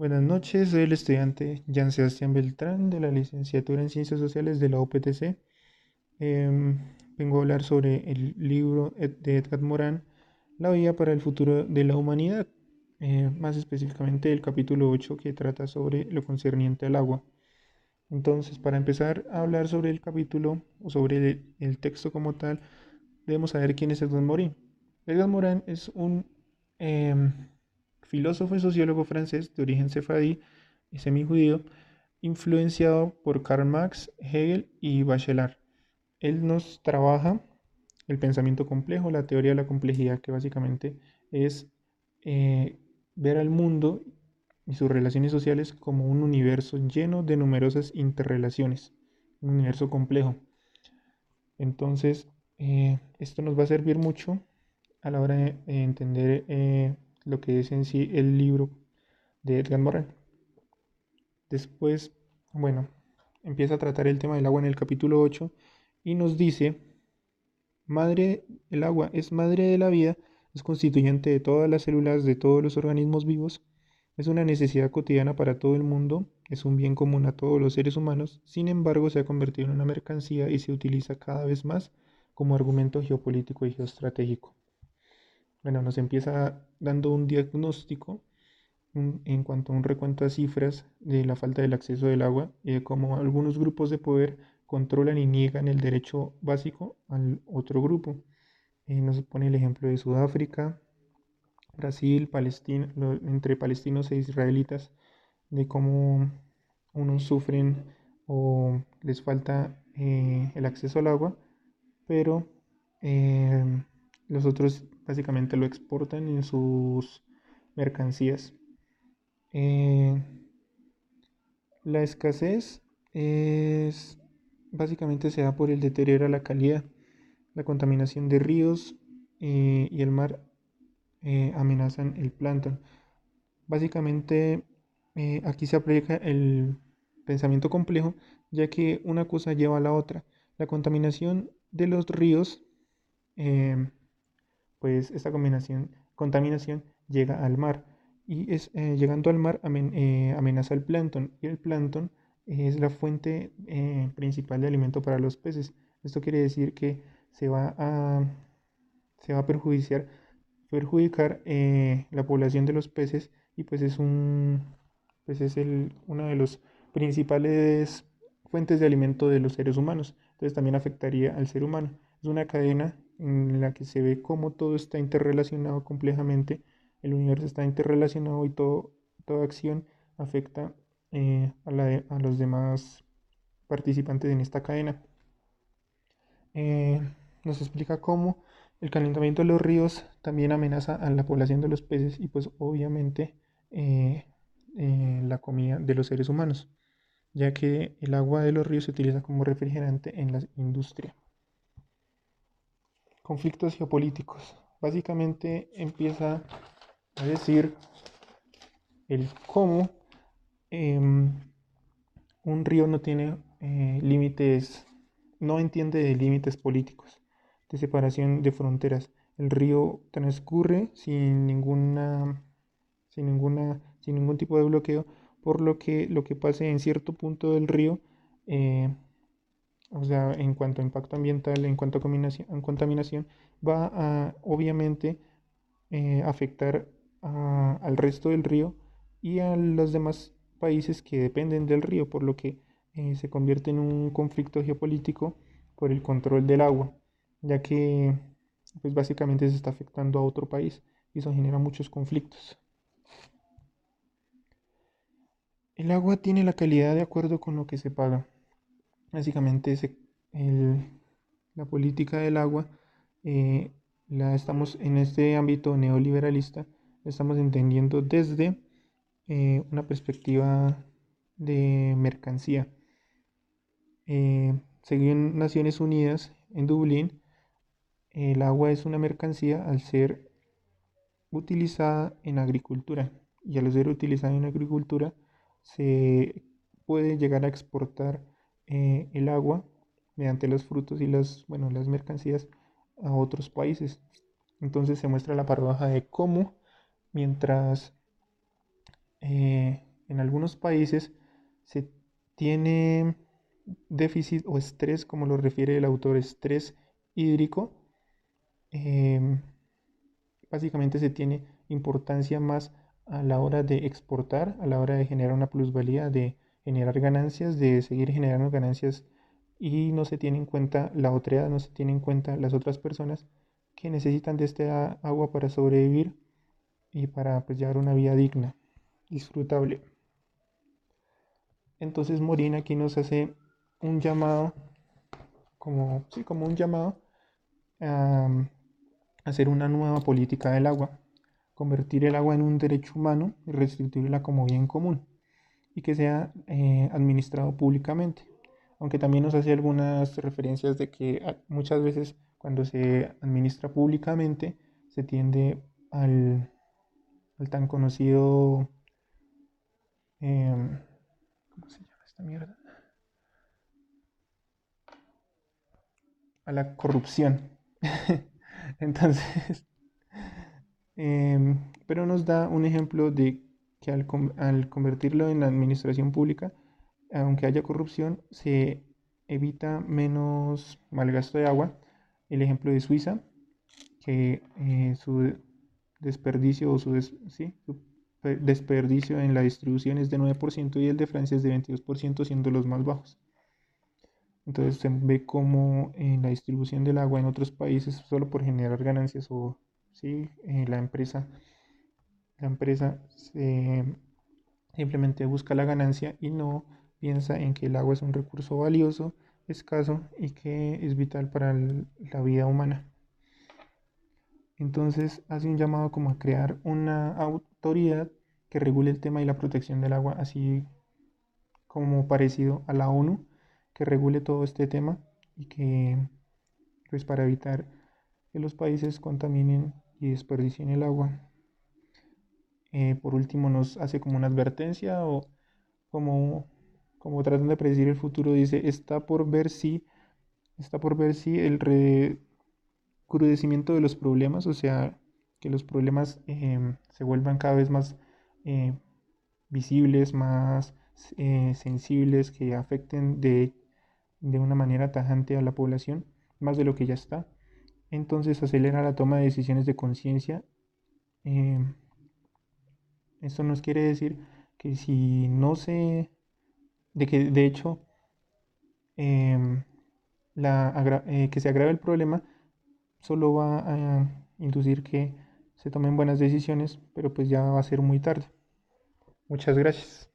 Buenas noches, soy el estudiante Jan Sebastián Beltrán de la licenciatura en Ciencias Sociales de la UPTC. Em, Vengo a hablar sobre el libro de Edgar Morin, La Vía para el Futuro de la Humanidad, más específicamente el capítulo 8 que trata sobre lo concerniente al agua. Entonces, para empezar a hablar sobre el capítulo o sobre el texto como tal, debemos saber quién es Edgar Morin. Edgar Morin es un em, filósofo y sociólogo francés de origen sefardí y semijudío, influenciado por Karl Marx, Hegel y Bachelard. Él nos trabaja el pensamiento complejo, la teoría de la complejidad, que básicamente es eh, ver al mundo y sus relaciones sociales como un universo lleno de numerosas interrelaciones, un universo complejo. Entonces, esto nos va a servir mucho a la hora de entender lo que es en sí el libro de Edgar Morin. Después, bueno, empieza a tratar el tema del agua en el capítulo 8 y nos dice, madre, el agua es madre de la vida, es constituyente de todas las células de todos los organismos vivos, es una necesidad cotidiana para todo el mundo, es un bien común a todos los seres humanos, sin embargo se ha convertido en una mercancía y se utiliza cada vez más como argumento geopolítico y geoestratégico. Bueno, nos empieza dando un diagnóstico en cuanto a un recuento de cifras de la falta del acceso del agua y de cómo algunos grupos de poder controlan y niegan el derecho básico al otro grupo. Nos pone el ejemplo de Sudáfrica, Brasil, Palestina, entre palestinos e israelitas, de cómo unos sufren o les falta el acceso al agua, pero eh, los otros básicamente lo exportan en sus mercancías. Eh, la escasez es básicamente se da por el deterioro de la calidad, la contaminación de ríos y el mar amenazan el plancton. Básicamente aquí se aplica el pensamiento complejo, ya que una cosa lleva a la otra. La contaminación de los ríos, eh, pues esta contaminación llega al mar y llegando al mar amenaza el plancton y el plancton es la fuente principal de alimento para los peces. Esto quiere decir que se va a, se va a perjudicar la población de los peces y pues uno de los principales fuentes de alimento de los seres humanos. Entonces también afectaría al ser humano. Es una cadena en la que se ve cómo todo está interrelacionado complejamente, el universo está interrelacionado y toda acción afecta a los demás participantes en esta cadena. Eh, Nos explica cómo el calentamiento de los ríos también amenaza a la población de los peces y pues obviamente eh, la comida de los seres humanos, ya que el agua de los ríos se utiliza como refrigerante en la industria. Conflictos geopolíticos. Básicamente empieza a decir el cómo em, un río no tiene límites, no entiende de límites políticos, de separación de fronteras. El río transcurre sin ningún tipo de bloqueo, por lo que pase en cierto punto del río, eh, o sea, en cuanto a impacto ambiental, en cuanto a contaminación, va a obviamente afectar al resto del río y a los demás países que dependen del río, por lo que se convierte en un conflicto geopolítico por el control del agua, ya que pues básicamente se está afectando a otro país y eso genera muchos conflictos. El agua tiene la calidad de acuerdo con lo que se paga. Básicamente el- la política del agua eh, la estamos en este ámbito neoliberalista, la estamos entendiendo desde una perspectiva de mercancía. Según Naciones Unidas, en Dublín, el agua es una mercancía al ser utilizada en agricultura y al ser utilizada en agricultura se puede llegar a exportar el agua mediante los frutos y las mercancías a otros países. Entonces se muestra la paradoja de cómo mientras en algunos países se tiene déficit o estrés, como lo refiere el autor, estrés hídrico. em, Básicamente se tiene importancia más a la hora de exportar, a la hora de generar una plusvalía, de generar ganancias, de seguir generando ganancias, y no se tiene en cuenta la otredad, no se tiene en cuenta las otras personas que necesitan de este agua para sobrevivir y para, pues, llevar una vida digna, disfrutable. Entonces Morín aquí nos hace un llamado, como, sí, como un llamado a hacer una nueva política del agua, convertir el agua en un derecho humano y restituirla como bien común, y que sea administrado públicamente. Aunque también nos hace algunas referencias de que muchas veces cuando se administra públicamente se tiende al tan conocido, em, ¿cómo se llama esta mierda? A la corrupción. Entonces, pero nos da un ejemplo de que al convertirlo en administración pública, aunque haya corrupción, se evita menos malgasto de agua. El ejemplo de Suiza, que su desperdicio o sí, su desperdicio en la distribución es de 9% y el de Francia es de 22%, siendo los más bajos. Entonces se ve como en la distribución del agua en otros países, solo por generar ganancias o sí, la empresa simplemente busca la ganancia y no piensa en que el agua es un recurso valioso, escaso y que es vital para la vida humana. Entonces hace un llamado como a crear una autoridad que regule el tema y la protección del agua, así como parecido a la ONU, que regule todo este tema y que, pues, para evitar que los países contaminen y desperdicien el agua. Por último nos hace como una advertencia o como, como tratando de predecir el futuro, dice, está por ver si el recrudecimiento de los problemas, o sea, que los problemas se vuelvan cada vez más eh, visibles, más sensibles, que afecten de una manera tajante a la población, más de lo que ya está. Entonces acelera la toma de decisiones de conciencia. Eh, Esto nos quiere decir que si no se, de que de hecho em, que se agrave el problema solo va a inducir que se tomen buenas decisiones, pero pues ya va a ser muy tarde. Muchas gracias.